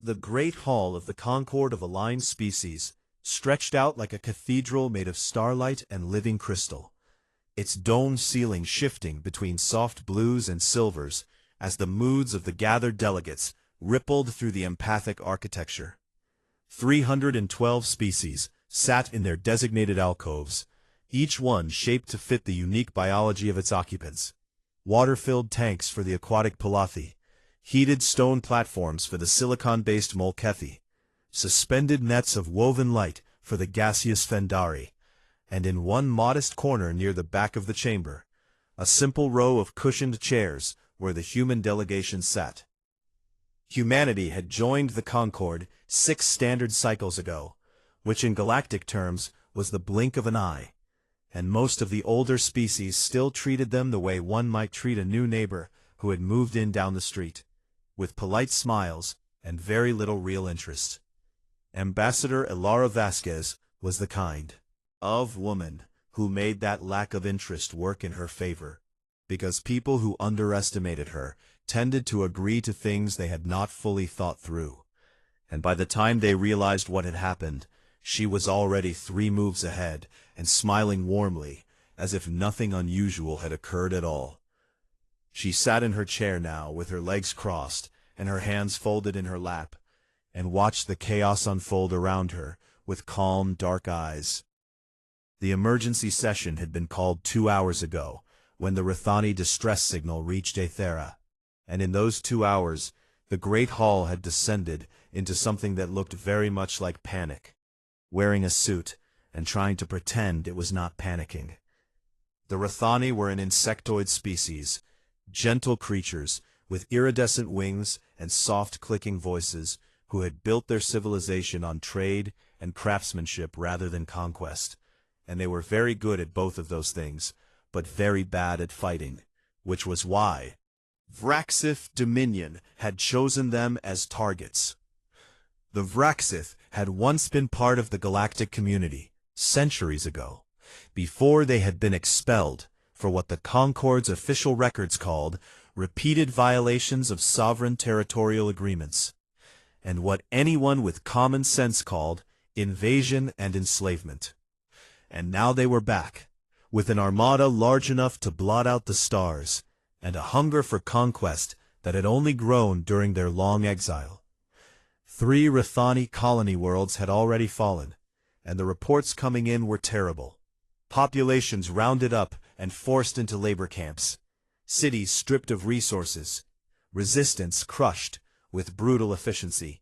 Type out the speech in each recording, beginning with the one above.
The great hall of the Concord of Aligned Species stretched out like a cathedral made of starlight and living crystal, its domed ceiling shifting between soft blues and silvers as the moods of the gathered delegates rippled through the empathic architecture. 312 species sat in their designated alcoves, each one shaped to fit the unique biology of its occupants. Water-filled tanks for the aquatic Palathi, heated stone platforms for the silicon-based Molkethi, suspended nets of woven light for the gaseous Fendari, and in one modest corner near the back of the chamber, a simple row of cushioned chairs where the human delegation sat. Humanity had joined the Concord 6 standard cycles ago, which in galactic terms was the blink of an eye, and most of the older species still treated them the way one might treat a new neighbor who had moved in down the street, with polite smiles and very little real interest. Ambassador Elara Vasquez was the kind of woman who made that lack of interest work in her favor, because people who underestimated her tended to agree to things they had not fully thought through, and by the time they realized what had happened, she was already 3 moves ahead and smiling warmly, as if nothing unusual had occurred at all. She sat in her chair now with her legs crossed and her hands folded in her lap, and watched the chaos unfold around her with calm, dark eyes. The emergency session had been called 2 hours ago, when the Rathani distress signal reached Aethera, and in those 2 hours, the great hall had descended into something that looked very much like panic, wearing a suit and trying to pretend it was not panicking. The Rathani were an insectoid species, gentle creatures with iridescent wings and soft clicking voices who had built their civilization on trade and craftsmanship rather than conquest, and they were very good at both of those things, but very bad at fighting, which was why Vraxith Dominion had chosen them as targets. The Vraxith had once been part of the galactic community, centuries ago, before they had been expelled for what the Concord's official records called repeated violations of sovereign territorial agreements, and what anyone with common sense called invasion and enslavement. And now they were back, with an armada large enough to blot out the stars, and a hunger for conquest that had only grown during their long exile. 3 Rathani colony worlds had already fallen, and the reports coming in were terrible. Populations rounded up and forced into labor camps, cities stripped of resources, resistance crushed with brutal efficiency.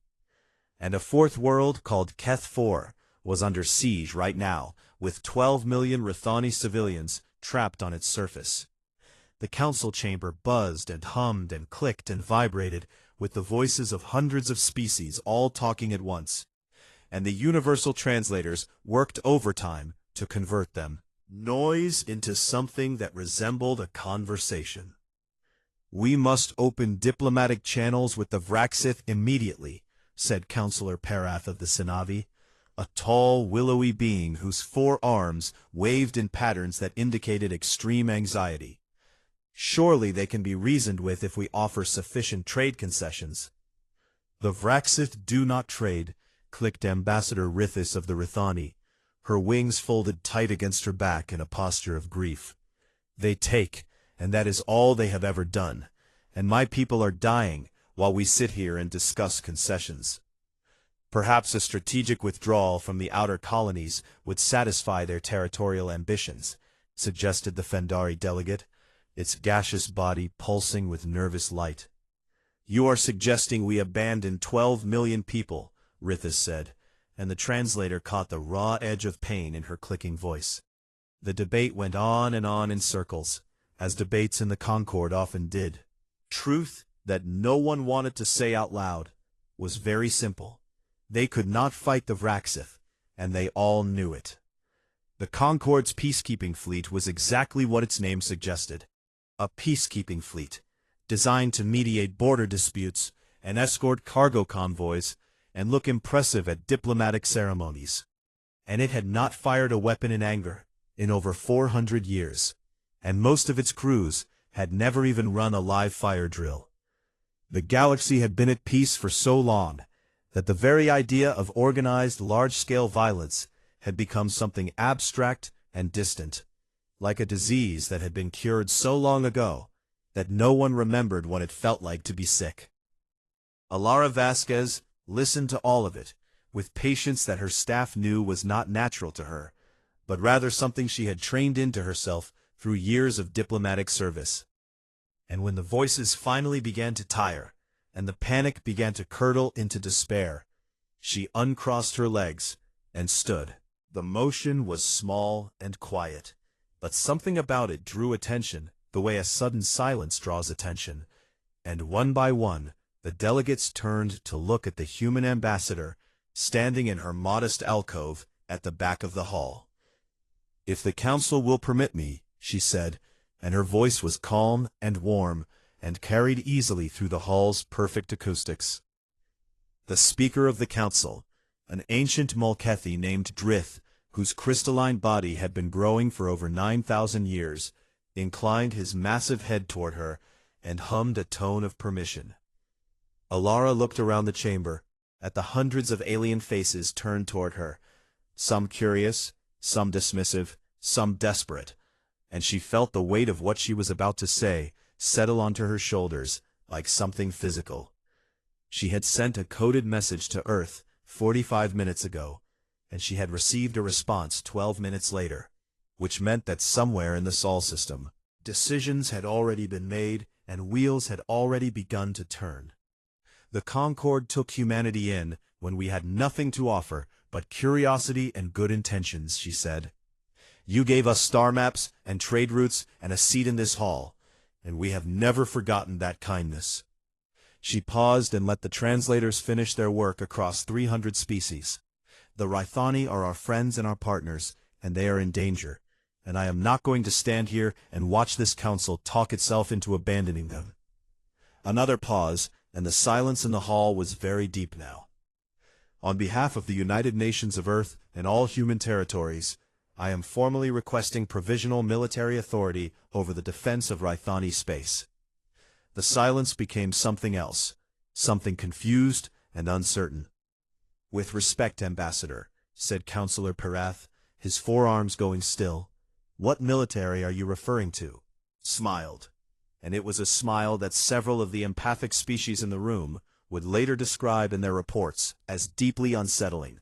And a 4th world called Keth 4 was under siege right now, with 12 million Rathani civilians trapped on its surface. The council chamber buzzed and hummed and clicked and vibrated with the voices of hundreds of species all talking at once, and the universal translators worked overtime to convert them noise into something that resembled a conversation. "We must open diplomatic channels with the Vraxith immediately," said Councillor Parath of the Sinavi, a tall, willowy being whose 4 arms waved in patterns that indicated extreme anxiety. "Surely they can be reasoned with if we offer sufficient trade concessions." "The Vraxith do not trade," clicked Ambassador Rithis of the Rathani, her wings folded tight against her back in a posture of grief. "They take, and that is all they have ever done, and my people are dying while we sit here and discuss concessions." "Perhaps a strategic withdrawal from the outer colonies would satisfy their territorial ambitions," suggested the Fendari delegate, its gaseous body pulsing with nervous light. "You are suggesting we abandon 12 million people," Rithis said, and the translator caught the raw edge of pain in her clicking voice. The debate went on in circles, as debates in the Concord often did. Truth that no one wanted to say out loud was very simple. They could not fight the Vraxith, and they all knew it. The Concord's peacekeeping fleet was exactly what its name suggested. A peacekeeping fleet, designed to mediate border disputes and escort cargo convoys and look impressive at diplomatic ceremonies. And it had not fired a weapon in anger in over 400 years, and most of its crews had never even run a live fire drill. The galaxy had been at peace for so long that the very idea of organized large-scale violence had become something abstract and distant, like a disease that had been cured so long ago that no one remembered what it felt like to be sick. Alara Vasquez listened to all of it, with patience that her staff knew was not natural to her, but rather something she had trained into herself through years of diplomatic service. And when the voices finally began to tire, and the panic began to curdle into despair, she uncrossed her legs and stood. The motion was small and quiet, but something about it drew attention, the way a sudden silence draws attention, and one by one, the delegates turned to look at the human ambassador standing in her modest alcove at the back of the hall. "If the council will permit me," she said, and her voice was calm and warm and carried easily through the hall's perfect acoustics. The Speaker of the Council, an ancient Mulkethi named Drith, whose crystalline body had been growing for over 9,000 years, inclined his massive head toward her and hummed a tone of permission. Alara looked around the chamber, at the hundreds of alien faces turned toward her, some curious, some dismissive, some desperate, and she felt the weight of what she was about to say settle onto her shoulders like something physical. She had sent a coded message to Earth 45 minutes ago, and she had received a response 12 minutes later, which meant that somewhere in the Sol system, decisions had already been made and wheels had already begun to turn. The Concord took humanity in when we had nothing to offer but curiosity and good intentions, she said. You gave us star maps and trade routes and a seat in this hall, and we have never forgotten that kindness. She paused and let the translators finish their work across 300 species. The Rythani are our friends and our partners, and they are in danger, and I am not going to stand here and watch this council talk itself into abandoning them. Another pause, and the silence in the hall was very deep now. On behalf of the United Nations of Earth and all human territories, I am formally requesting provisional military authority over the defense of Rythani space. The silence became something else, something confused and uncertain. With respect, Ambassador, said Councillor Perath, his forearms going still, what military are you referring to? Smiled, and it was a smile that several of the empathic species in the room would later describe in their reports as deeply unsettling,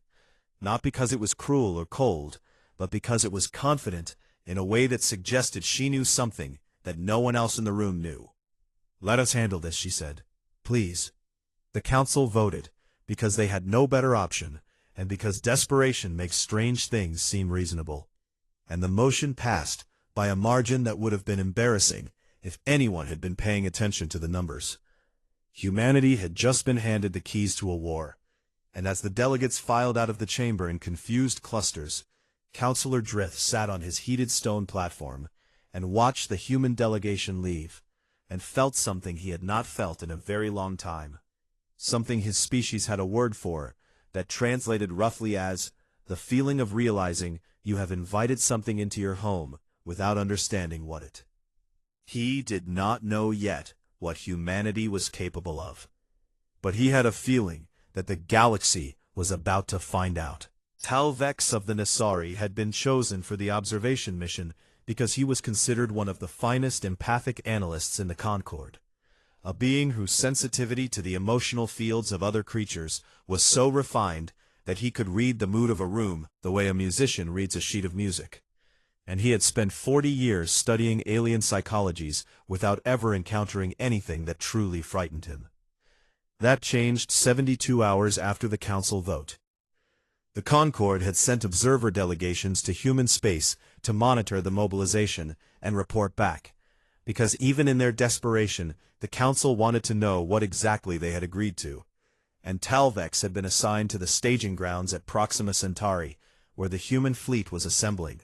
not because it was cruel or cold, but because it was confident in a way that suggested she knew something that no one else in the room knew. Let us handle this, she said. Please. The council voted, because they had no better option, and because desperation makes strange things seem reasonable. And the motion passed by a margin that would have been embarrassing if anyone had been paying attention to the numbers. Humanity had just been handed the keys to a war, and as the delegates filed out of the chamber in confused clusters, Councillor Drith sat on his heated stone platform and watched the human delegation leave, and felt something he had not felt in a very long time, something his species had a word for, that translated roughly as the feeling of realizing you have invited something into your home without understanding what it. He did not know yet what humanity was capable of, but he had a feeling that the galaxy was about to find out. Talvex of the Nasari had been chosen for the observation mission because he was considered one of the finest empathic analysts in the Concord, a being whose sensitivity to the emotional fields of other creatures was so refined that he could read the mood of a room the way a musician reads a sheet of music. And he had spent 40 years studying alien psychologies without ever encountering anything that truly frightened him. That changed 72 hours after the council vote. The Concord had sent observer delegations to human space to monitor the mobilization and report back, because even in their desperation, the council wanted to know what exactly they had agreed to, and Talvex had been assigned to the staging grounds at Proxima Centauri, where the human fleet was assembling.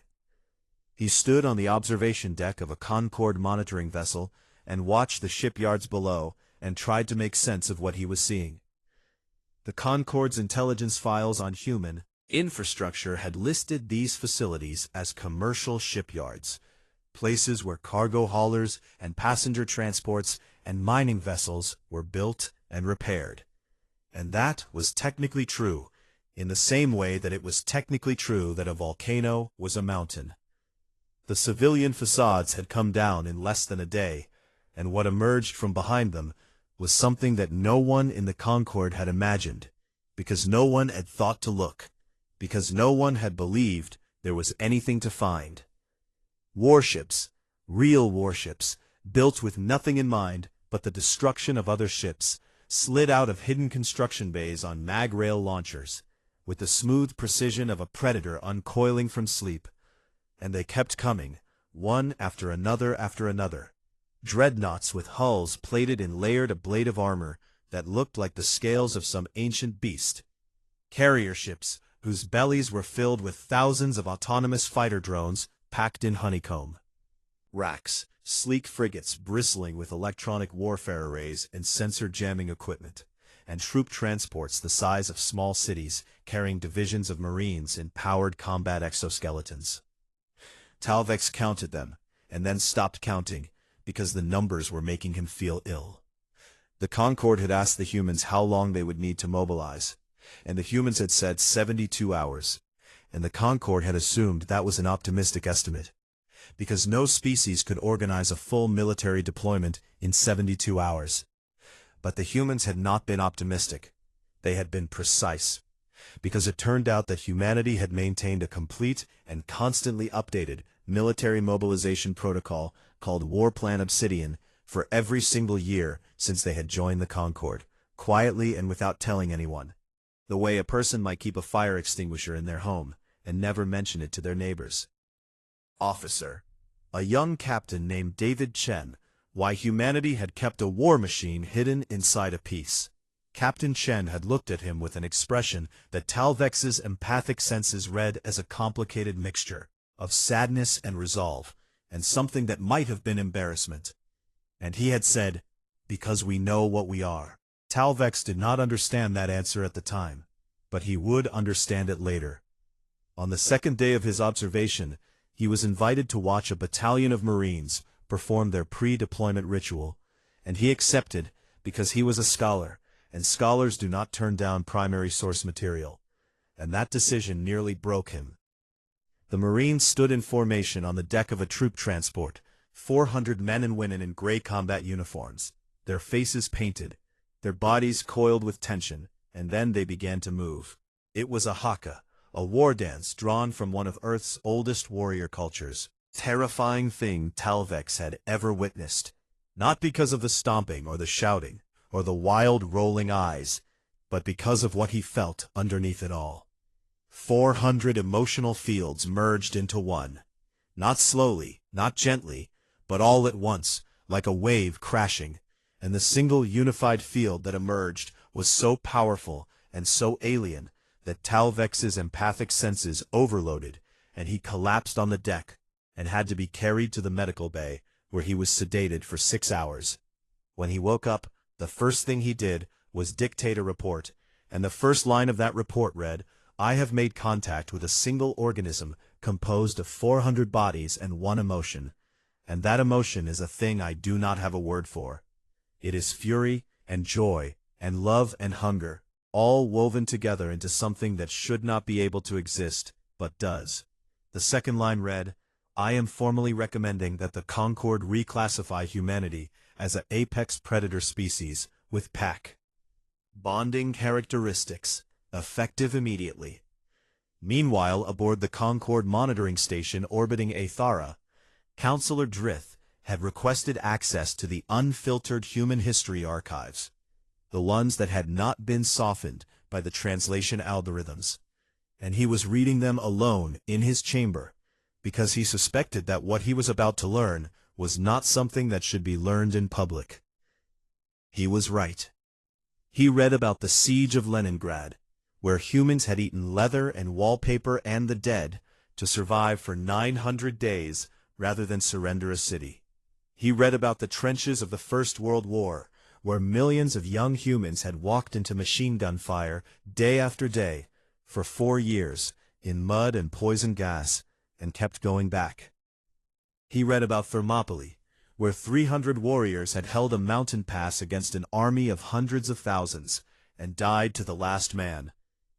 He stood on the observation deck of a Concord monitoring vessel and watched the shipyards below and tried to make sense of what he was seeing. The Concord's intelligence files on human infrastructure had listed these facilities as commercial shipyards, places where cargo haulers and passenger transports and mining vessels were built and repaired. And that was technically true, in the same way that it was technically true that a volcano was a mountain. The civilian facades had come down in less than a day, and what emerged from behind them was something that no one in the Concorde had imagined, because no one had thought to look, because no one had believed there was anything to find. Warships, real warships, built with nothing in mind but the destruction of other ships, slid out of hidden construction bays on mag-rail launchers, with the smooth precision of a predator uncoiling from sleep. And they kept coming, one after another, dreadnoughts with hulls plated in layered ablative armor that looked like the scales of some ancient beast, carrier ships whose bellies were filled with thousands of autonomous fighter drones packed in honeycomb, racks, sleek frigates bristling with electronic warfare arrays and sensor jamming equipment, and troop transports the size of small cities carrying divisions of Marines in powered combat exoskeletons. Talvex counted them, and then stopped counting, because the numbers were making him feel ill. The Concorde had asked the humans how long they would need to mobilize, and the humans had said 72 hours, and the Concorde had assumed that was an optimistic estimate, because no species could organize a full military deployment in 72 hours. But the humans had not been optimistic. They had been precise, because it turned out that humanity had maintained a complete and constantly updated military mobilization protocol called War Plan Obsidian for every single year since they had joined the Concorde, quietly and without telling anyone, the way a person might keep a fire extinguisher in their home and never mention it to their neighbors. Officer, a young captain named David Chen, why humanity had kept a war machine hidden inside a piece. Captain Chen had looked at him with an expression that Talvex's empathic senses read as a complicated mixture of sadness and resolve, and something that might have been embarrassment. And he had said, "Because we know what we are." Talvex did not understand that answer at the time, but he would understand it later. On the second day of his observation, he was invited to watch a battalion of Marines perform their pre-deployment ritual, and he accepted because he was a scholar, and scholars do not turn down primary source material, and that decision nearly broke him. The Marines stood in formation on the deck of a troop transport, 400 men and women in gray combat uniforms, their faces painted, their bodies coiled with tension, and then they began to move. It was a haka, a war dance drawn from one of Earth's oldest warrior cultures. Terrifying thing Talvex had ever witnessed, not because of the stomping or the shouting, or the wild rolling eyes, but because of what he felt underneath it all. 400 emotional fields merged into one. Not slowly, not gently, but all at once, like a wave crashing, and the single unified field that emerged was so powerful and so alien that Talvex's empathic senses overloaded, and he collapsed on the deck, and had to be carried to the medical bay, where he was sedated for 6 hours. When he woke up, the first thing he did was dictate a report, and the first line of that report read, "I have made contact with a single organism composed of 400 bodies and one emotion, and that emotion is a thing I do not have a word for. It is fury and joy and love and hunger, all woven together into something that should not be able to exist, but does." The second line read, "I am formally recommending that the Concorde reclassify humanity as an apex predator species with pack bonding characteristics, effective immediately." Meanwhile, aboard the Concorde monitoring station orbiting Aethara, Counselor Drith had requested access to the unfiltered human history archives, the ones that had not been softened by the translation algorithms, and he was reading them alone in his chamber, because he suspected that what he was about to learn was not something that should be learned in public. He was right. He read about the siege of Leningrad, where humans had eaten leather and wallpaper and the dead to survive for 900 days rather than surrender a city. He read about the trenches of the First World War, where millions of young humans had walked into machine gun fire day after day for 4 years in mud and poison gas, and kept going back. He read about Thermopylae, where 300 warriors had held a mountain pass against an army of hundreds of thousands, and died to the last man,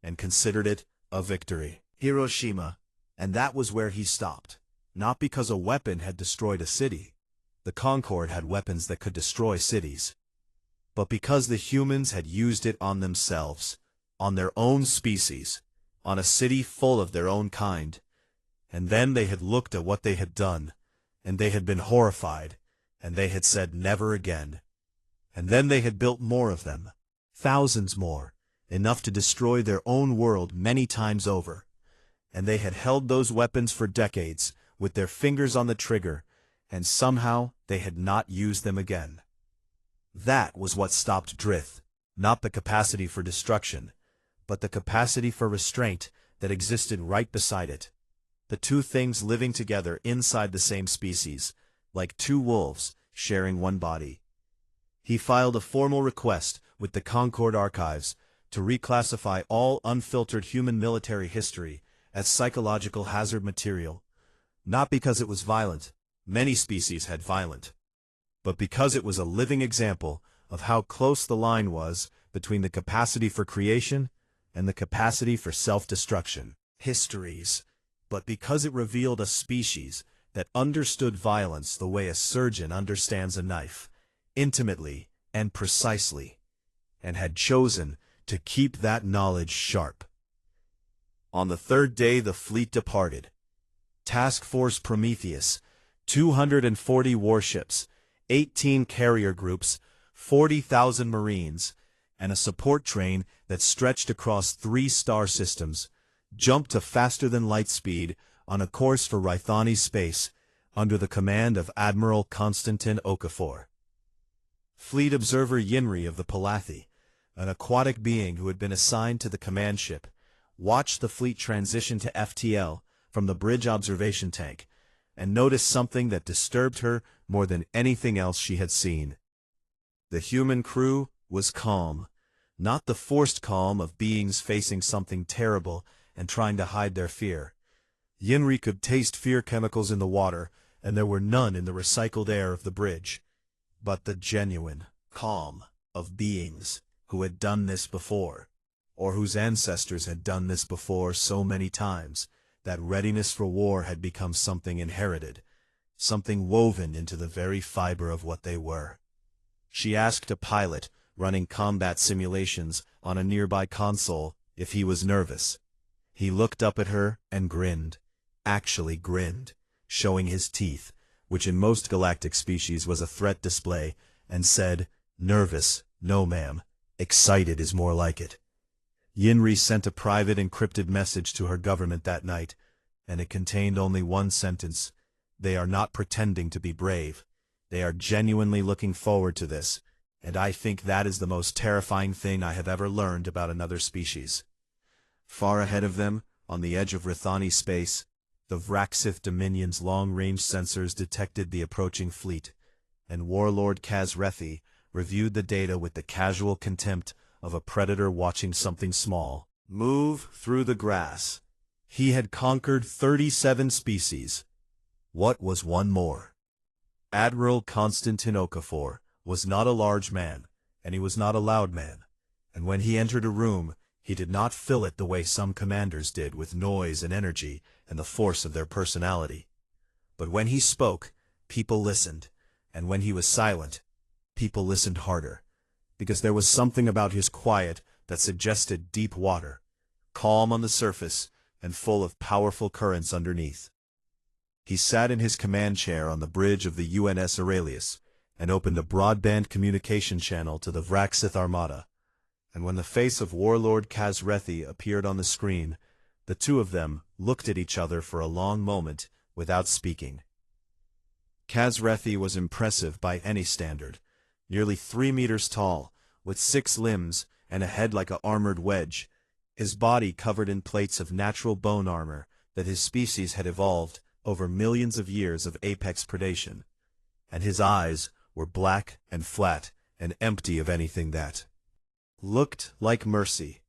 and considered it a victory. Hiroshima, and that was where he stopped. Not because a weapon had destroyed a city. The Concorde had weapons that could destroy cities. But because the humans had used it on themselves, on their own species, on a city full of their own kind. And then they had looked at what they had done, and they had been horrified, and they had said never again. And then they had built more of them, thousands more, enough to destroy their own world many times over. And they had held those weapons for decades, with their fingers on the trigger, and somehow they had not used them again. That was what stopped Drith, not the capacity for destruction, but the capacity for restraint that existed right beside it. The two things living together inside the same species, like two wolves sharing one body. He filed a formal request with the Concorde Archives to reclassify all unfiltered human military history as psychological hazard material, not because it was violent, many species had violent, but because it was a living example of how close the line was between the capacity for creation and the capacity for self-destruction. Histories, but because it revealed a species that understood violence the way a surgeon understands a knife, intimately and precisely, and had chosen to keep that knowledge sharp. On the third day the fleet departed. Task Force Prometheus, 240 warships, 18 carrier groups, 40,000 Marines, and a support train that stretched across 3 star systems, jumped to faster-than-light speed on a course for Rhythani space under the command of Admiral Konstantin Okafor. Fleet Observer Yinri of the Palathi, an aquatic being who had been assigned to the command ship, watched the fleet transition to FTL from the bridge observation tank, and noticed something that disturbed her more than anything else she had seen. The human crew was calm, not the forced calm of beings facing something terrible and trying to hide their fear. Yinri could taste fear chemicals in the water, and there were none in the recycled air of the bridge. But the genuine calm of beings who had done this before, or whose ancestors had done this before so many times, that readiness for war had become something inherited, something woven into the very fiber of what they were. She asked a pilot running combat simulations on a nearby console if he was nervous. He looked up at her and grinned, actually grinned, showing his teeth, which in most galactic species was a threat display, and said, "Nervous, no ma'am. Excited is more like it." Yinri sent a private encrypted message to her government that night, and it contained only one sentence: "They are not pretending to be brave. They are genuinely looking forward to this, and I think that is the most terrifying thing I have ever learned about another species." Far ahead of them, on the edge of Rhythani space, the Vraxith Dominion's long-range sensors detected the approaching fleet, and Warlord Kazrethi reviewed the data with the casual contempt of a predator watching something small move through the grass. He had conquered 37 species. What was one more? Admiral Konstantin Okafor was not a large man, and he was not a loud man, and when he entered a room, he did not fill it the way some commanders did with noise and energy and the force of their personality. But when he spoke, people listened, and when he was silent, people listened harder, because there was something about his quiet that suggested deep water, calm on the surface and full of powerful currents underneath. He sat in his command chair on the bridge of the UNS Aurelius and opened a broadband communication channel to the Vraxith Armada, and when the face of Warlord Kazrethi appeared on the screen, the two of them looked at each other for a long moment without speaking. Kazrethi was impressive by any standard, nearly 3 meters tall, with 6 limbs and a head like a armored wedge, his body covered in plates of natural bone armor that his species had evolved over millions of years of apex predation, and his eyes were black and flat and empty of anything that looked like mercy.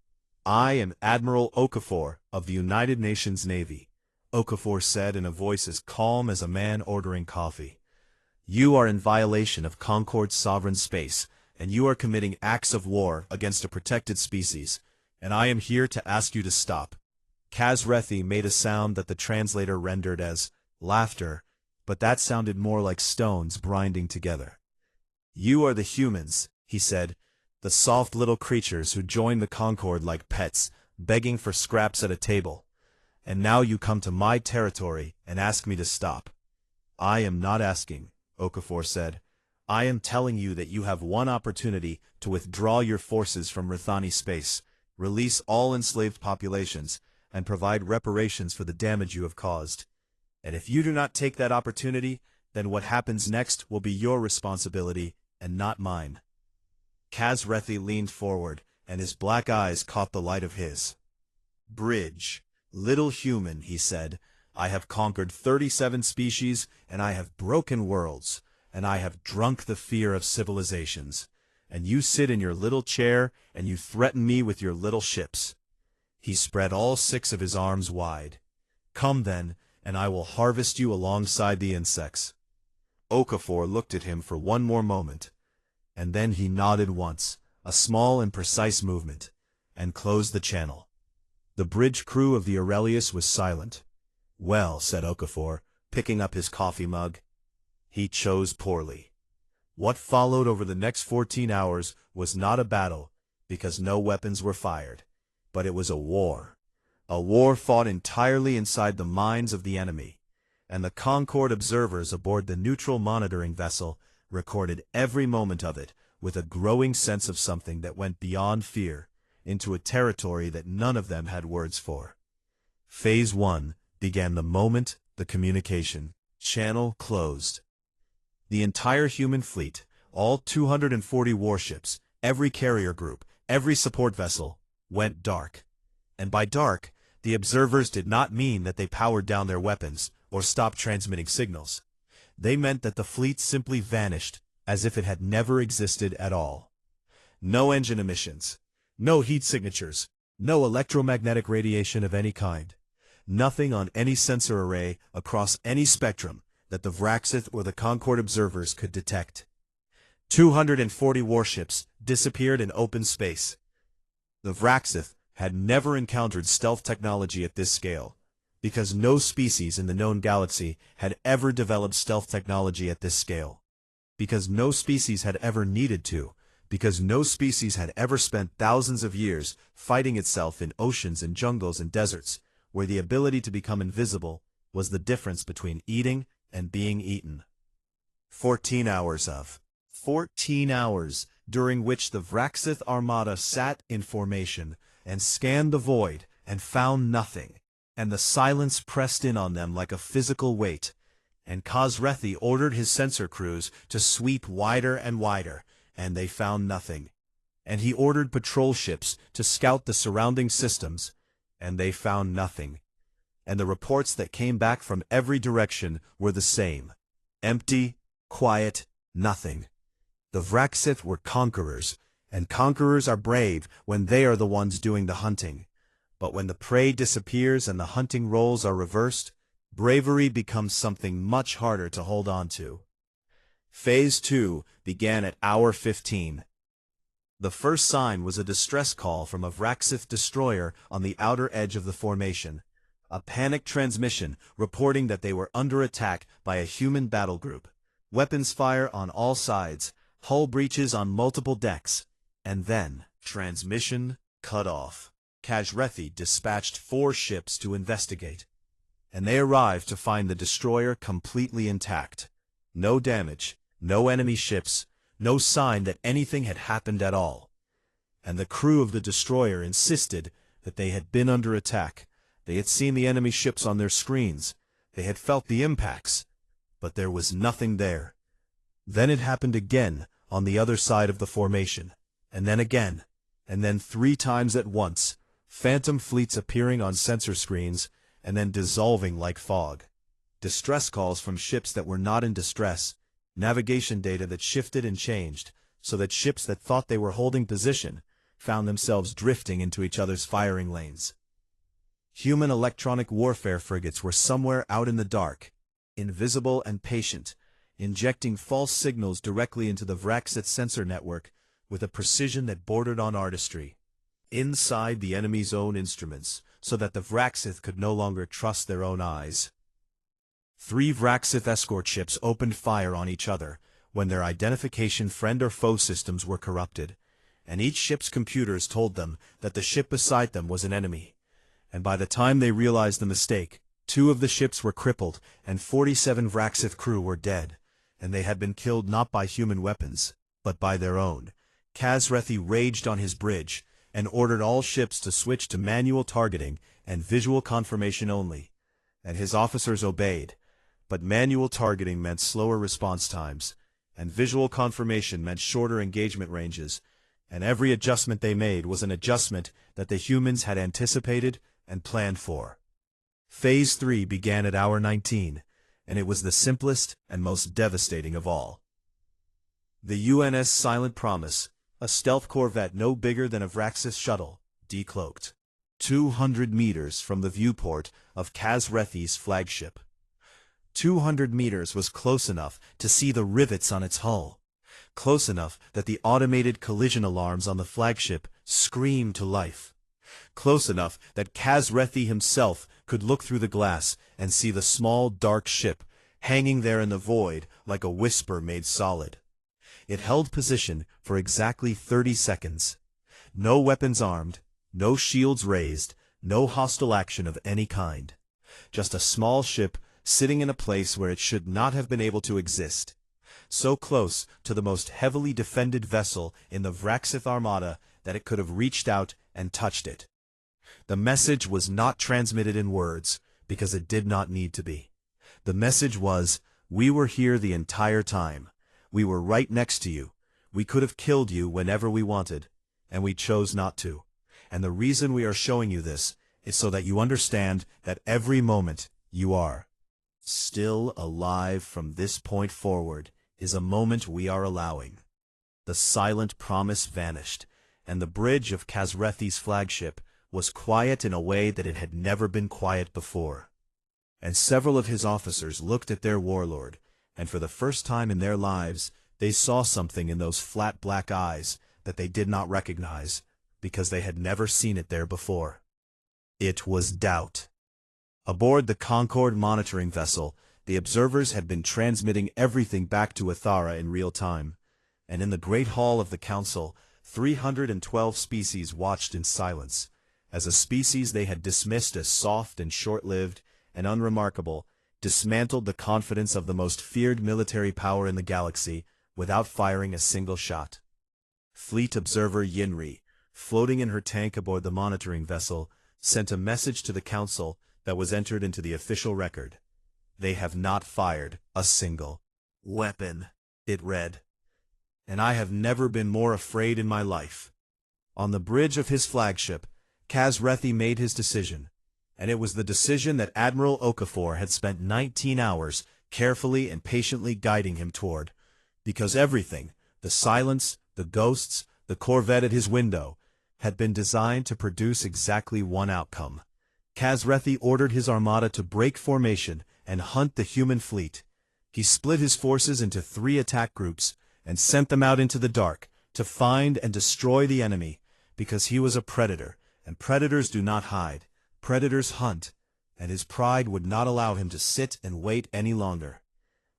"I am Admiral Okafor of the United Nations Navy," Okafor said in a voice as calm as a man ordering coffee. "You are in violation of Concorde's sovereign space and you are committing acts of war against a protected species, and I am here to ask you to stop." Kazrethi made a sound that the translator rendered as laughter, but that sounded more like stones grinding together. "You are the humans," he said, "the soft little creatures who joined the Concord like pets, begging for scraps at a table. And now you come to my territory and ask me to stop." "I am not asking," Okafor said. "I am telling you that you have one opportunity to withdraw your forces from Rithani space, release all enslaved populations, and provide reparations for the damage you have caused. And if you do not take that opportunity, then what happens next will be your responsibility and not mine." Kazrethi leaned forward, and his black eyes caught the light of his. "Bridge, little human," he said, "I have conquered 37 species, and I have broken worlds, and I have drunk the fear of civilizations. And you sit in your little chair, and you threaten me with your little ships." He spread all 6 of his arms wide. "Come then, and I will harvest you alongside the insects." Okafor looked at him for one more moment, and then he nodded once, a small and precise movement, and closed the channel. The bridge crew of the Aurelius was silent. "Well," said Okafor, picking up his coffee mug, "he chose poorly." What followed over the next 14 hours was not a battle, because no weapons were fired, but it was a war fought entirely inside the minds of the enemy, and the Concord observers aboard the neutral monitoring vessel recorded every moment of it with a growing sense of something that went beyond fear, into a territory that none of them had words for. Phase 1 began the moment the communication channel closed. The entire human fleet, all 240 warships, every carrier group, every support vessel, went dark. And by dark, the observers did not mean that they powered down their weapons or stopped transmitting signals. They meant that the fleet simply vanished as if it had never existed at all. No engine emissions, no heat signatures, no electromagnetic radiation of any kind. Nothing on any sensor array across any spectrum that the Vraxith or the Concord observers could detect. 240 warships disappeared in open space. The Vraxith had never encountered stealth technology at this scale, because no species in the known galaxy had ever developed stealth technology at this scale, because no species had ever needed to, because no species had ever spent thousands of years fighting itself in oceans and jungles and deserts, where the ability to become invisible was the difference between eating and being eaten. 14 hours during which the Vraxith armada sat in formation and scanned the void and found nothing, and the silence pressed in on them like a physical weight, and Kazrethi ordered his sensor crews to sweep wider and wider, and they found nothing, and he ordered patrol ships to scout the surrounding systems, and they found nothing, and the reports that came back from every direction were the same: empty, quiet, nothing. The Vraxith were conquerors, and conquerors are brave when they are the ones doing the hunting. But when the prey disappears and the hunting roles are reversed, bravery becomes something much harder to hold on to. Phase 2 began at hour 15. The first sign was a distress call from a Vraxith destroyer on the outer edge of the formation, a panic transmission reporting that they were under attack by a human battle group, weapons fire on all sides, hull breaches on multiple decks, and then transmission cut off. Kazrethi dispatched 4 ships to investigate, and they arrived to find the destroyer completely intact. No damage, no enemy ships, no sign that anything had happened at all. And the crew of the destroyer insisted that they had been under attack. They had seen the enemy ships on their screens. They had felt the impacts, but there was nothing there. Then it happened again on the other side of the formation, and then again, and then 3 times at once, phantom fleets appearing on sensor screens and then dissolving like fog. Distress calls from ships that were not in distress, navigation data that shifted and changed, so that ships that thought they were holding position found themselves drifting into each other's firing lanes. Human electronic warfare frigates were somewhere out in the dark, invisible and patient, injecting false signals directly into the Vraxith sensor network with a precision that bordered on artistry, inside the enemy's own instruments, so that the Vraxith could no longer trust their own eyes. 3 Vraxith escort ships opened fire on each other when their identification friend or foe systems were corrupted, and each ship's computers told them that the ship beside them was an enemy. And by the time they realized the mistake, 2 of the ships were crippled and 47 Vraxith crew were dead, and they had been killed not by human weapons, but by their own. Kazrethi raged on his bridge and ordered all ships to switch to manual targeting and visual confirmation only, and his officers obeyed. But manual targeting meant slower response times, and visual confirmation meant shorter engagement ranges, and every adjustment they made was an adjustment that the humans had anticipated and planned for. Phase 3 began at hour 19, and it was the simplest and most devastating of all. The UNS Silent Promise, a stealth corvette no bigger than a Vraxith shuttle, decloaked 200 meters from the viewport of Kazrethi's flagship. 200 meters was close enough to see the rivets on its hull, close enough that the automated collision alarms on the flagship screamed to life, close enough that Kazrethi himself could look through the glass and see the small dark ship hanging there in the void like a whisper made solid. It held position for exactly 30 seconds. No weapons armed, no shields raised, no hostile action of any kind. Just a small ship sitting in a place where it should not have been able to exist, so close to the most heavily defended vessel in the Vraxith armada that it could have reached out and touched it. The message was not transmitted in words, because it did not need to be. The message was, "We were here the entire time. We were right next to you. We could have killed you whenever we wanted, and we chose not to. And the reason we are showing you this is so that you understand that every moment you are still alive from this point forward is a moment we are allowing." The silent promise vanished, and the bridge of Kazrethi's flagship was quiet in a way that it had never been quiet before. And several of his officers looked at their warlord, and for the first time in their lives they saw something in those flat black eyes that they did not recognize, because they had never seen it there before. It was doubt. Aboard the Concorde monitoring vessel, the observers had been transmitting everything back to Athara in real time, and in the Great Hall of the Council, 312 species watched in silence, as a species they had dismissed as soft and short-lived and unremarkable, dismantled the confidence of the most feared military power in the galaxy without firing a single shot. Fleet observer Yinri, floating in her tank aboard the monitoring vessel, sent a message to the Council that was entered into the official record. "They have not fired a single weapon," it read. "And I have never been more afraid in my life." On the bridge of his flagship, Kazrethi made his decision, and it was the decision that Admiral Okafor had spent 19 hours carefully and patiently guiding him toward, because everything, the silence, the ghosts, the corvette at his window, had been designed to produce exactly one outcome. Kazrethi ordered his armada to break formation and hunt the human fleet. He split his forces into 3 attack groups and sent them out into the dark to find and destroy the enemy, because he was a predator, and predators do not hide. Predators hunt, and his pride would not allow him to sit and wait any longer.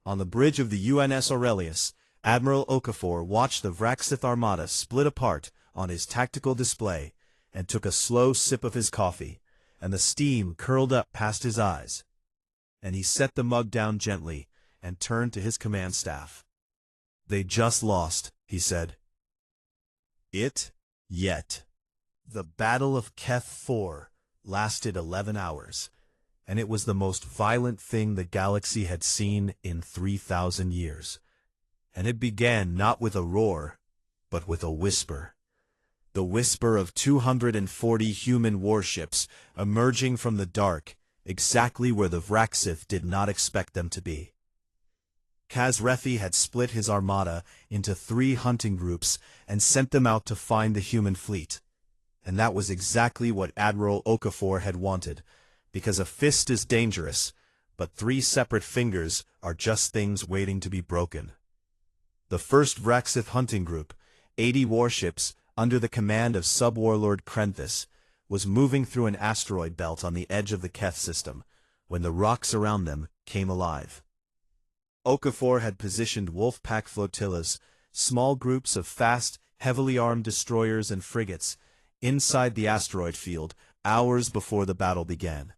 On the bridge of the UNS Aurelius, Admiral Okafor watched the Vraxith armada split apart on his tactical display and took a slow sip of his coffee, and the steam curled up past his eyes. And he set the mug down gently and turned to his command staff. "They just lost," he said. Yet. The Battle of Keth 4 lasted 11 hours, and it was the most violent thing the galaxy had seen in 3,000 years. And it began not with a roar, but with a whisper. The whisper of 240 human warships emerging from the dark, exactly where the Vraxith did not expect them to be. Kazrethi had split his armada into 3 hunting groups and sent them out to find the human fleet. And that was exactly what Admiral Okafor had wanted, because a fist is dangerous, but 3 separate fingers are just things waiting to be broken. The first Vraxith hunting group, 80 warships, under the command of sub-warlord Krenthis, was moving through an asteroid belt on the edge of the Keth system, when the rocks around them came alive. Okafor had positioned wolf-pack flotillas, small groups of fast, heavily armed destroyers and frigates, inside the asteroid field hours before the battle began,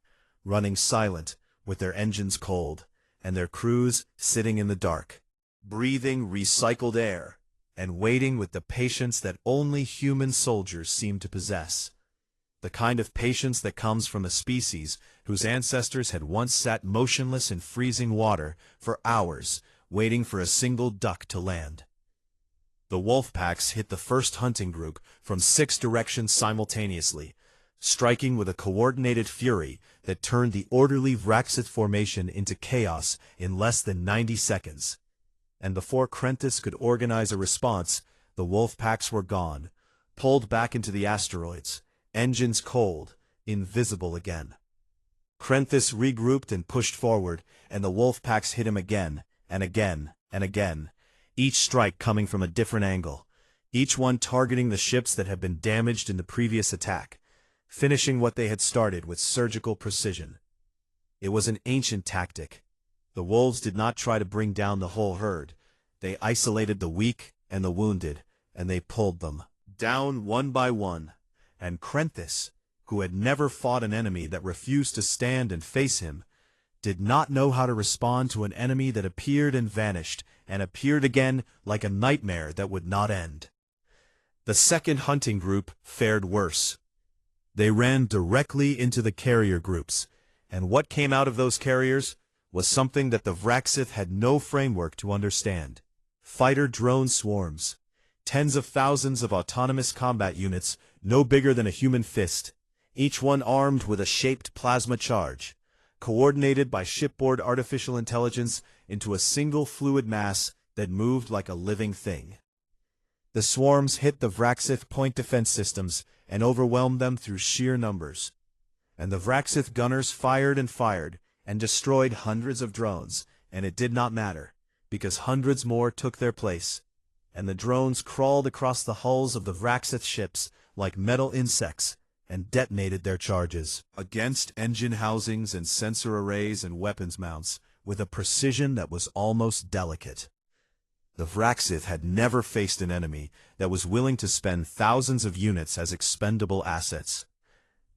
running silent, with their engines cold, and their crews sitting in the dark, breathing recycled air, and waiting with the patience that only human soldiers seem to possess. The kind of patience that comes from a species whose ancestors had once sat motionless in freezing water for hours, waiting for a single duck to land. The wolf packs hit the first hunting group from 6 directions simultaneously, striking with a coordinated fury that turned the orderly Vraxith formation into chaos in less than 90 seconds. And before Krenthis could organize a response, the wolf packs were gone, pulled back into the asteroids, engines cold, invisible again. Krenthis regrouped and pushed forward, and the wolf packs hit him again, and again, and again, each strike coming from a different angle, each one targeting the ships that had been damaged in the previous attack, finishing what they had started with surgical precision. It was an ancient tactic. The wolves did not try to bring down the whole herd. They isolated the weak and the wounded, and they pulled them down one by one. And Krenthis, who had never fought an enemy that refused to stand and face him, did not know how to respond to an enemy that appeared and vanished, and appeared again like a nightmare that would not end. The second hunting group fared worse. They ran directly into the carrier groups, and what came out of those carriers was something that the Vraxith had no framework to understand. Fighter drone swarms, tens of thousands of autonomous combat units no bigger than a human fist, each one armed with a shaped plasma charge, coordinated by shipboard artificial intelligence into a single fluid mass that moved like a living thing. The swarms hit the Vraxith point defense systems and overwhelmed them through sheer numbers. And the Vraxith gunners fired and destroyed hundreds of drones, and it did not matter, because hundreds more took their place, and the drones crawled across the hulls of the Vraxith ships like metal insects and detonated their charges against engine housings and sensor arrays and weapons mounts with a precision that was almost delicate. The Vraxith had never faced an enemy that was willing to spend thousands of units as expendable assets.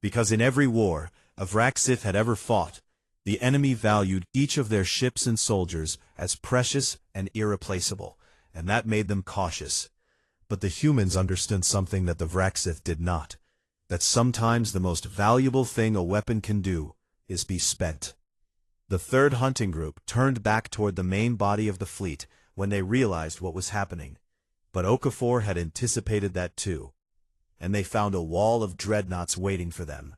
Because in every war a Vraxith had ever fought, the enemy valued each of their ships and soldiers as precious and irreplaceable, and that made them cautious. But the humans understood something that the Vraxith did not, that sometimes the most valuable thing a weapon can do is be spent. The third hunting group turned back toward the main body of the fleet when they realized what was happening, but Okafor had anticipated that too, and they found a wall of dreadnoughts waiting for them.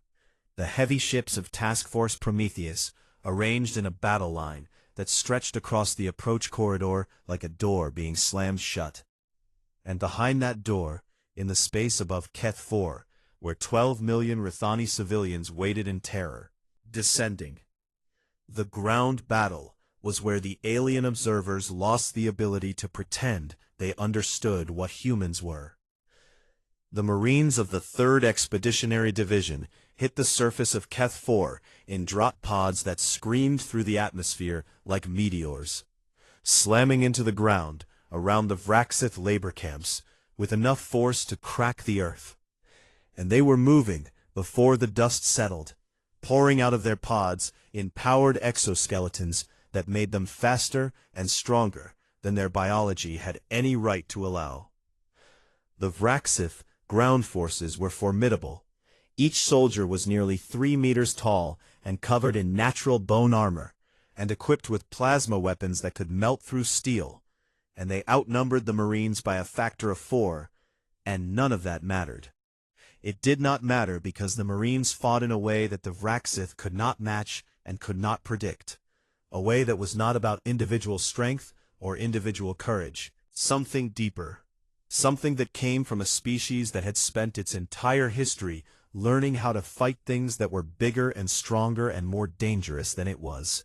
The heavy ships of Task Force Prometheus, arranged in a battle line that stretched across the approach corridor like a door being slammed shut. And behind that door, in the space above Keth 4, where 12 million Rithani civilians waited in terror, descending. The ground battle was where the alien observers lost the ability to pretend they understood what humans were. The Marines of the 3rd Expeditionary Division hit the surface of Keth 4 in drop pods that screamed through the atmosphere like meteors, slamming into the ground around the Vraxith labor camps with enough force to crack the earth. And they were moving before the dust settled, pouring out of their pods in powered exoskeletons that made them faster and stronger than their biology had any right to allow. The Vraxith ground forces were formidable. Each soldier was nearly 3 meters tall and covered in natural bone armor, and equipped with plasma weapons that could melt through steel, and they outnumbered the Marines by a factor of 4, and none of that mattered. It did not matter because the Marines fought in a way that the Vraxith could not match and could not predict, a way that was not about individual strength or individual courage, something deeper, something that came from a species that had spent its entire history learning how to fight things that were bigger and stronger and more dangerous than it was.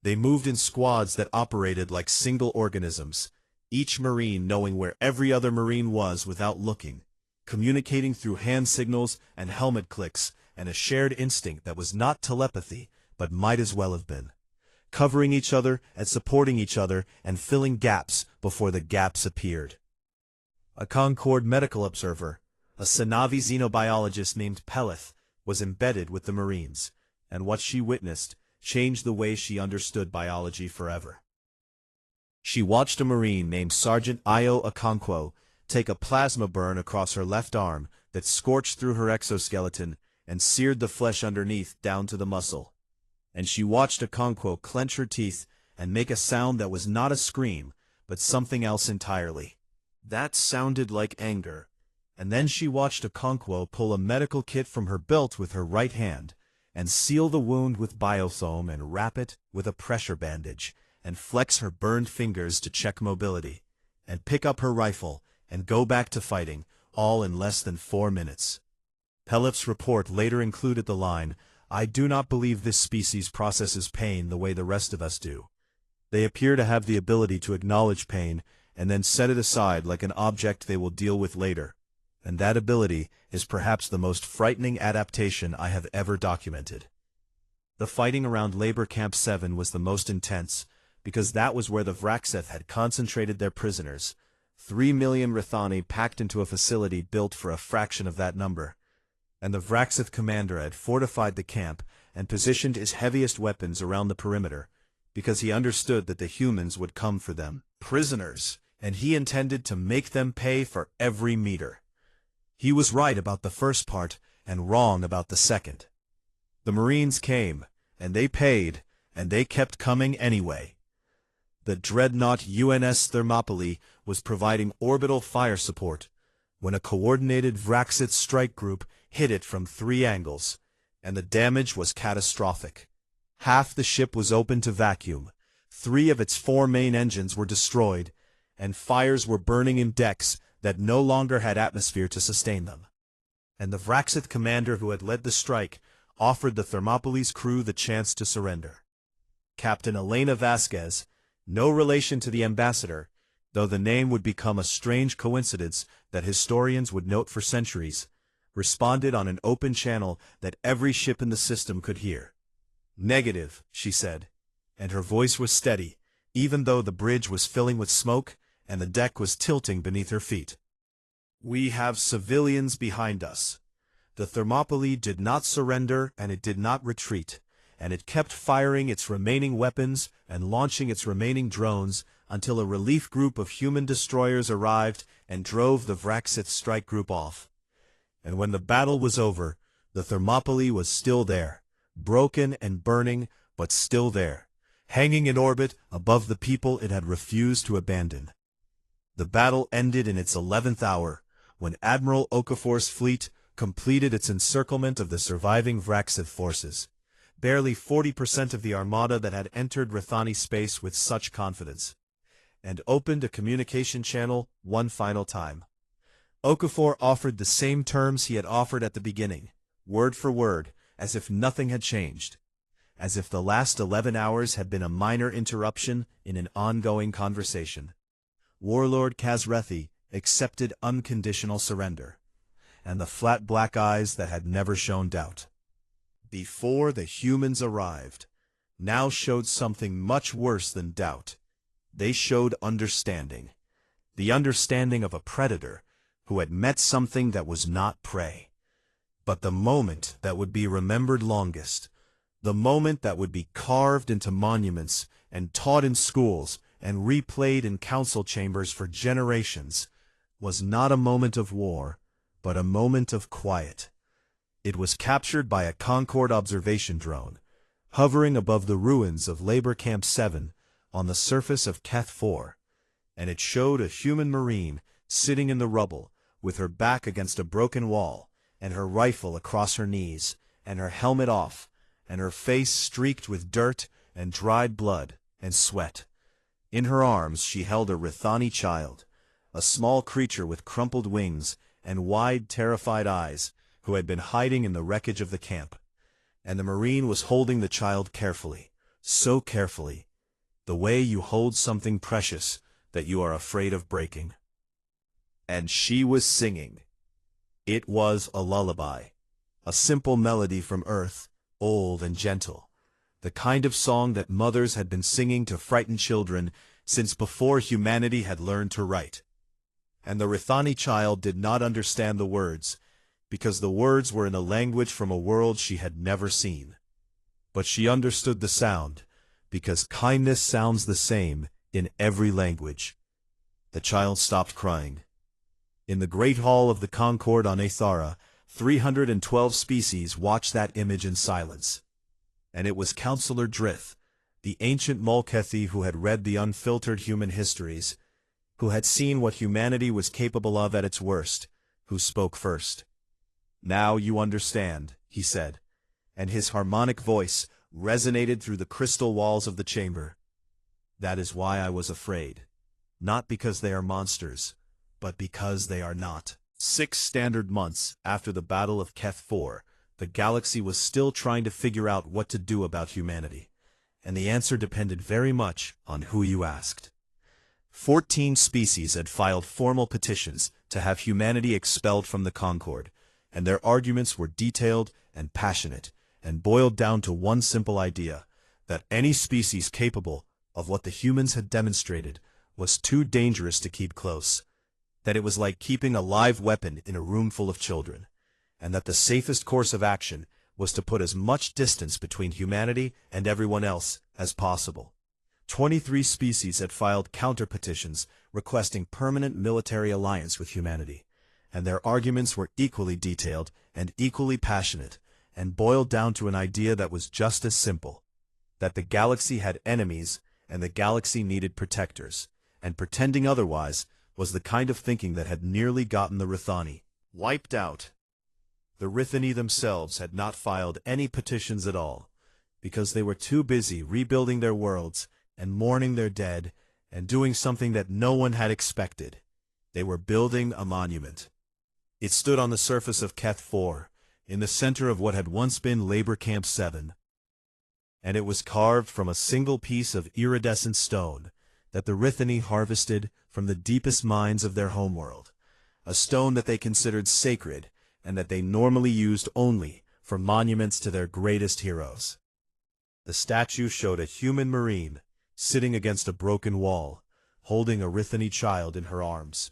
They moved in squads that operated like single organisms, each Marine knowing where every other Marine was without looking, communicating through hand signals and helmet clicks and a shared instinct that was not telepathy, but might as well have been. Covering each other and supporting each other and filling gaps before the gaps appeared. A Concord medical observer, a Sanavi xenobiologist named Peleth, was embedded with the Marines, and what she witnessed changed the way she understood biology forever. She watched a Marine named Sergeant Io Okonkwo take a plasma burn across her left arm that scorched through her exoskeleton and seared the flesh underneath down to the muscle. And she watched Okonkwo clench her teeth and make a sound that was not a scream, but something else entirely. That sounded like anger. And then she watched Okonkwo pull a medical kit from her belt with her right hand, and seal the wound with biofilm and wrap it with a pressure bandage, and flex her burned fingers to check mobility, and pick up her rifle, and go back to fighting, all in less than 4 minutes. Peleth's report later included the line, "I do not believe this species processes pain the way the rest of us do. They appear to have the ability to acknowledge pain and then set it aside like an object they will deal with later. And that ability is perhaps the most frightening adaptation I have ever documented." The fighting around Labor Camp 7 was the most intense, because that was where the Vraxeth had concentrated their prisoners, 3 million Rithani packed into a facility built for a fraction of that number. And the Vraxeth commander had fortified the camp and positioned his heaviest weapons around the perimeter, because he understood that the humans would come for them, prisoners, and he intended to make them pay for every meter. He was right about the first part and wrong about the second. The Marines came, and they paid, and they kept coming anyway. The dreadnought UNS Thermopylae was providing orbital fire support when a coordinated Vraxeth strike group hit it from 3 angles, and the damage was catastrophic. Half the ship was open to vacuum, 3 of its 4 main engines were destroyed, and fires were burning in decks that no longer had atmosphere to sustain them. And the Vraxeth commander who had led the strike offered the Thermopylae's crew the chance to surrender. Captain Elena Vasquez, no relation to the ambassador, though the name would become a strange coincidence that historians would note for centuries, responded on an open channel that every ship in the system could hear. "Negative," she said, and her voice was steady, even though the bridge was filling with smoke and the deck was tilting beneath her feet. "We have civilians behind us. The Thermopylae did not surrender and it did not retreat, and it kept firing its remaining weapons and launching its remaining drones until a relief group of human destroyers arrived and drove the Vraxeth strike group off. And when the battle was over, the Thermopylae was still there, broken and burning, but still there, hanging in orbit above the people it had refused to abandon. The battle ended in its 11th hour, when Admiral Okafor's fleet completed its encirclement of the surviving Vraxeth forces, barely 40% of the armada that had entered Rithani space with such confidence, and opened a communication channel one final time. Okafor offered the same terms he had offered at the beginning, word for word, as if nothing had changed, as if the last 11 hours had been a minor interruption in an ongoing conversation. Warlord Kazrethi accepted unconditional surrender, and the flat black eyes that had never shown doubt, before the humans arrived, now showed something much worse than doubt. They showed understanding, the understanding of a predator who had met something that was not prey. But the moment that would be remembered longest, the moment that would be carved into monuments and taught in schools and replayed in council chambers for generations, was not a moment of war, but a moment of quiet. It was captured by a Concord observation drone, hovering above the ruins of Labor Camp 7 on the surface of Keth 4, and it showed a human Marine sitting in the rubble with her back against a broken wall, and her rifle across her knees, and her helmet off, and her face streaked with dirt and dried blood and sweat. In her arms she held a Rithani child, a small creature with crumpled wings and wide, terrified eyes, who had been hiding in the wreckage of the camp. And the Marine was holding the child carefully, so carefully, the way you hold something precious, that you are afraid of breaking. And she was singing. It was a lullaby, a simple melody from Earth, old and gentle, the kind of song that mothers had been singing to frighten children since before humanity had learned to write. And the Rithani child did not understand the words, because the words were in a language from a world she had never seen. But she understood the sound, because kindness sounds the same in every language. The child stopped crying. In the great hall of the Concord on Aethara, 312 species watched that image in silence. And it was Counselor Drith, the ancient Mulkethi who had read the unfiltered human histories, who had seen what humanity was capable of at its worst, who spoke first. "Now you understand," he said, and his harmonic voice resonated through the crystal walls of the chamber. "That is why I was afraid. Not because they are monsters, but because they are not." 6 standard months after the Battle of Keth IV, the galaxy was still trying to figure out what to do about humanity, and the answer depended very much on who you asked. 14 species had filed formal petitions to have humanity expelled from the Concord, and their arguments were detailed and passionate, and boiled down to one simple idea, that any species capable of what the humans had demonstrated was too dangerous to keep close, that it was like keeping a live weapon in a room full of children, and that the safest course of action was to put as much distance between humanity and everyone else as possible. 23 species had filed counter-petitions requesting permanent military alliance with humanity, and their arguments were equally detailed and equally passionate, and boiled down to an idea that was just as simple, that the galaxy had enemies and the galaxy needed protectors, and pretending otherwise was the kind of thinking that had nearly gotten the Rithani wiped out. The Rithani themselves had not filed any petitions at all, because they were too busy rebuilding their worlds and mourning their dead and doing something that no one had expected. They were building a monument. It stood on the surface of Keth IV, in the center of what had once been Labor Camp 7, and it was carved from a single piece of iridescent stone that the Rithani harvested from the deepest mines of their homeworld, a stone that they considered sacred and that they normally used only for monuments to their greatest heroes. The statue showed a human marine sitting against a broken wall, holding a Rithani child in her arms.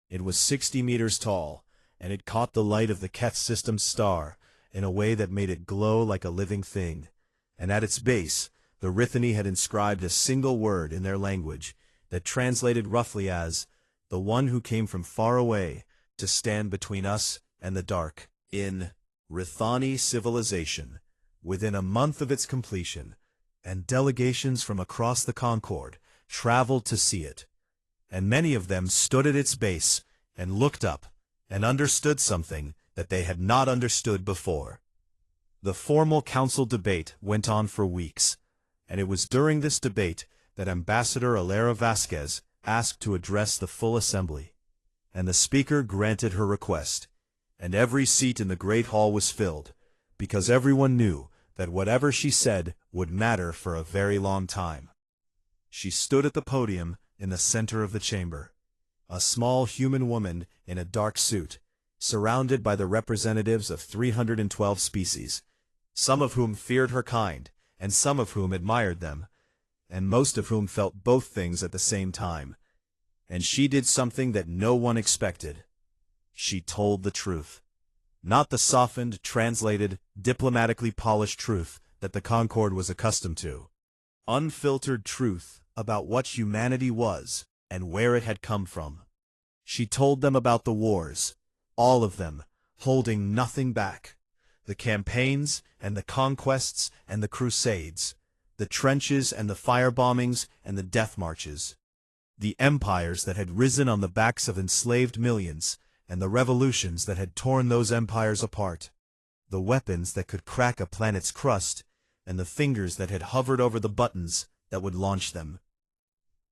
It was 60 meters tall, and it caught the light of the Keth system's star in a way that made it glow like a living thing, and at its base, the Rithani had inscribed a single word in their language that translated roughly as, "The one who came from far away to stand between us and the dark." In Rithani civilization, within a month of its completion, and delegations from across the Concord traveled to see it, and many of them stood at its base and looked up and understood something that they had not understood before. The formal council debate went on for weeks, and it was during this debate that Ambassador Alara Vasquez asked to address the full assembly, and the speaker granted her request, and every seat in the great hall was filled, because everyone knew that whatever she said would matter for a very long time. She stood at the podium in the center of the chamber, a small human woman in a dark suit, surrounded by the representatives of 312 species, some of whom feared her kind, and some of whom admired them, and most of whom felt both things at the same time. And she did something that no one expected. She told the truth. Not the softened, translated, diplomatically polished truth that the Concord was accustomed to. Unfiltered truth about what humanity was and where it had come from. She told them about the wars, all of them, holding nothing back. The campaigns and the conquests and the crusades, the trenches and the firebombings and the death marches. The empires that had risen on the backs of enslaved millions, and the revolutions that had torn those empires apart, the weapons that could crack a planet's crust, and the fingers that had hovered over the buttons that would launch them.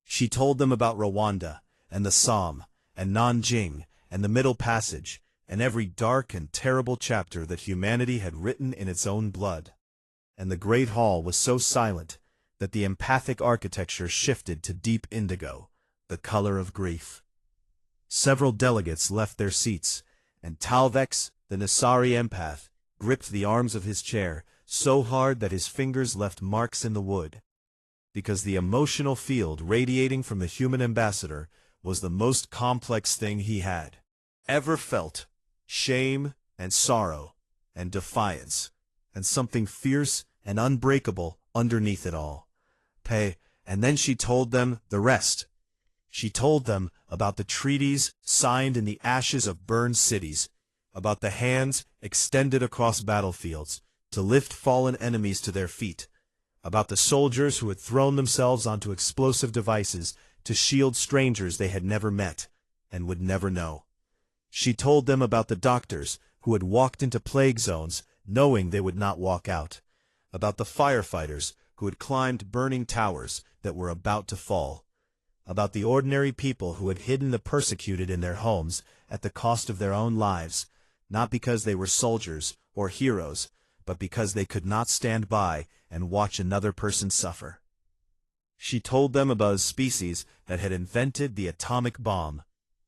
She told them about Rwanda, and the Somme, and Nanjing, and the Middle Passage, and every dark and terrible chapter that humanity had written in its own blood. And the great hall was so silent that the empathic architecture shifted to deep indigo, the color of grief. Several delegates left their seats, and Talvex, the Nasari empath, gripped the arms of his chair so hard that his fingers left marks in the wood. Because the emotional field radiating from the human ambassador was the most complex thing he had ever felt. Shame and sorrow and defiance, and something fierce and unbreakable underneath it all. And then she told them the rest. She told them about the treaties signed in the ashes of burned cities, about the hands extended across battlefields to lift fallen enemies to their feet, about the soldiers who had thrown themselves onto explosive devices to shield strangers they had never met and would never know. She told them about the doctors who had walked into plague zones knowing they would not walk out, about the firefighters who had climbed burning towers that were about to fall, about the ordinary people who had hidden the persecuted in their homes at the cost of their own lives, not because they were soldiers or heroes, but because they could not stand by and watch another person suffer. She told them about a species that had invented the atomic bomb,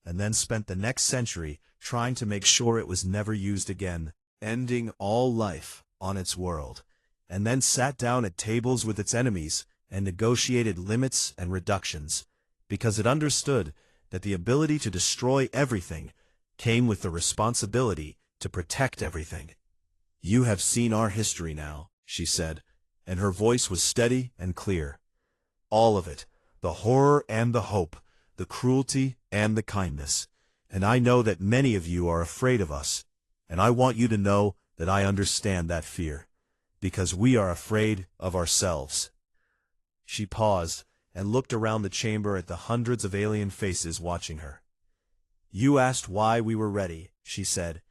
and then spent the next century trying to make sure it was never used again, ending all life on its world, and then sat down at tables with its enemies and negotiated limits and reductions, because it understood that the ability to destroy everything came with the responsibility to protect everything. "You have seen our history now," she said, and her voice was steady and clear. "All of it, the horror and the hope, the cruelty and the kindness. And I know that many of you are afraid of us, and I want you to know that I understand that fear, because we are afraid of ourselves." She paused and looked around the chamber at the hundreds of alien faces watching her. "You asked why we were ready," she said,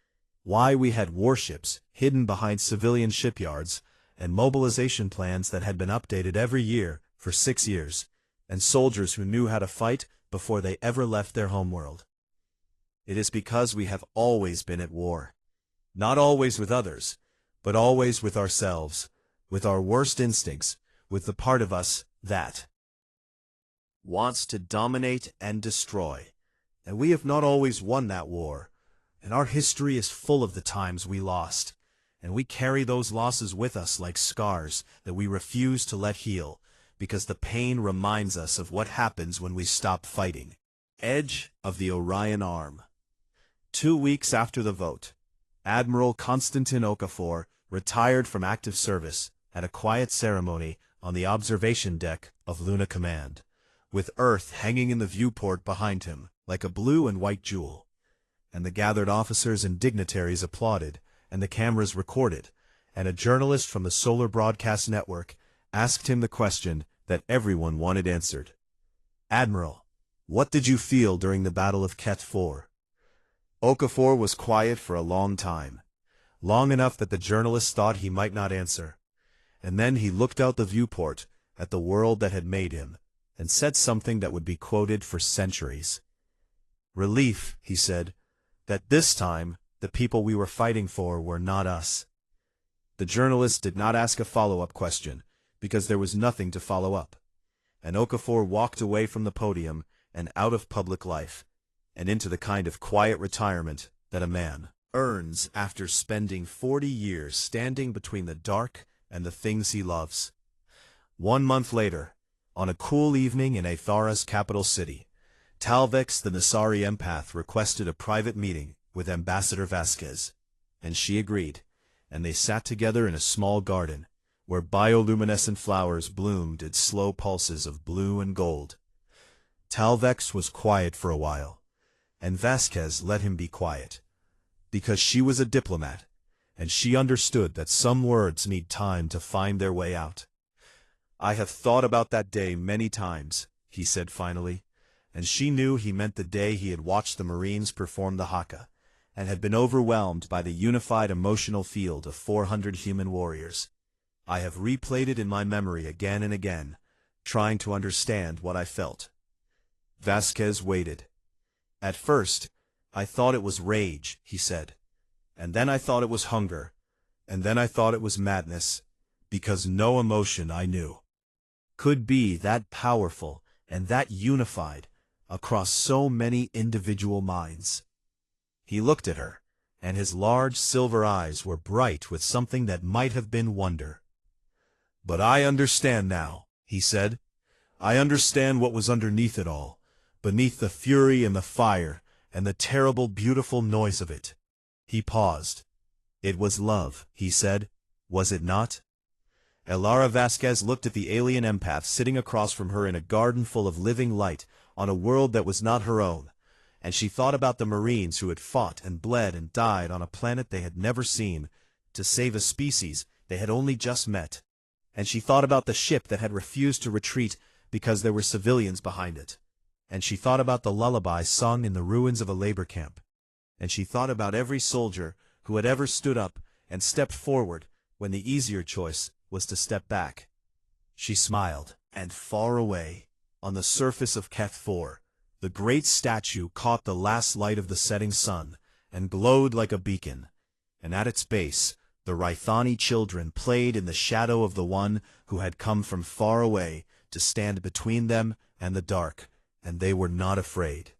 "why we had warships hidden behind civilian shipyards, and mobilization plans that had been updated every year for 6 years, and soldiers who knew how to fight before they ever left their homeworld. It is because we have always been at war. Not always with others, but always with ourselves, with our worst instincts, with the part of us that wants to dominate and destroy. And we have not always won that war, and our history is full of the times we lost, and we carry those losses with us like scars that we refuse to let heal, because the pain reminds us of what happens when we stop fighting." Edge of the Orion Arm. 2 weeks after the vote, Admiral Konstantin Okafor retired from active service at a quiet ceremony on the observation deck of Luna Command, with Earth hanging in the viewport behind him like a blue and white jewel. And the gathered officers and dignitaries applauded, and the cameras recorded, and a journalist from the Solar Broadcast Network asked him the question that everyone wanted answered. "Admiral, what did you feel during the Battle of Ket 4? Okafor was quiet for a long time, long enough that the journalist thought he might not answer. And then he looked out the viewport at the world that had made him, and said something that would be quoted for centuries. "Relief," he said, "that this time the people we were fighting for were not us." The journalist did not ask a follow-up question, because there was nothing to follow up. And Okafor walked away from the podium and out of public life, and into the kind of quiet retirement that a man earns after spending 40 years standing between the dark and the things he loves. 1 month later, on a cool evening in Athara's capital city, Talvex the Nasari empath requested a private meeting with Ambassador Vasquez, and she agreed, and they sat together in a small garden, where bioluminescent flowers bloomed in slow pulses of blue and gold. Talvex was quiet for a while, and Vasquez let him be quiet, because she was a diplomat, and she understood that some words need time to find their way out. "I have thought about that day many times," he said finally, and she knew he meant the day he had watched the Marines perform the haka, and had been overwhelmed by the unified emotional field of 400 human warriors. "I have replayed it in my memory again and again, trying to understand what I felt." Vasquez waited. "At first, I thought it was rage," he said, "and then I thought it was hunger, and then I thought it was madness, because no emotion I knew could be that powerful and that unified across so many individual minds. He looked at her, and his large silver eyes were bright with something that might have been wonder. "But I understand now," he said. "I understand what was underneath it all, beneath the fury and the fire, and the terrible, beautiful noise of it." He paused. "It was love," he said. "Was it not?" Elara Vasquez looked at the alien empath sitting across from her in a garden full of living light on a world that was not her own, and she thought about the Marines who had fought and bled and died on a planet they had never seen, to save a species they had only just met. And she thought about the ship that had refused to retreat because there were civilians behind it. And she thought about the lullaby sung in the ruins of a labor camp. And she thought about every soldier who had ever stood up and stepped forward when the easier choice was to step back. She smiled, and far away, on the surface of Keth 4, the great statue caught the last light of the setting sun and glowed like a beacon, and at its base the Rhythani children played in the shadow of the one who had come from far away to stand between them and the dark, and they were not afraid.